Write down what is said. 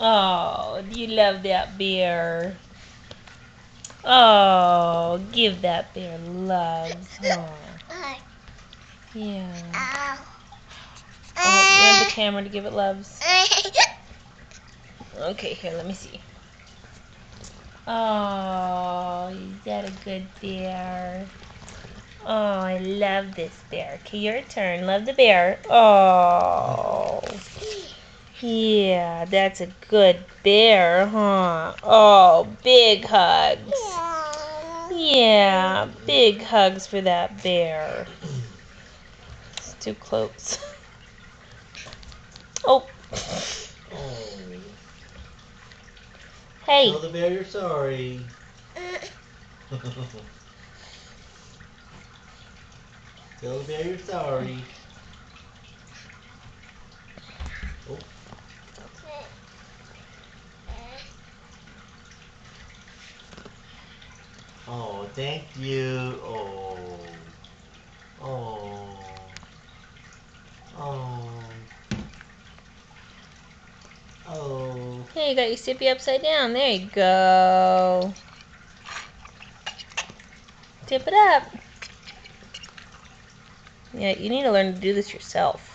Oh, do you love that bear? Oh, give that bear loves. Oh, yeah. Oh, you want the camera to give it loves? Okay, here, let me see. Oh, is that a good bear? Oh, I love this bear. Okay, your turn. Love the bear. Oh. Yeah, that's a good bear, huh? Oh, big hugs. Yeah, big hugs for that bear. It's too close. Oh. Hey. Tell the bear you're sorry. Tell the bear you're sorry. Oh. Oh, thank you. Oh. Oh. Oh. Oh. Hey, you got your sippy upside down. There you go. Tip it up. Yeah, you need to learn to do this yourself.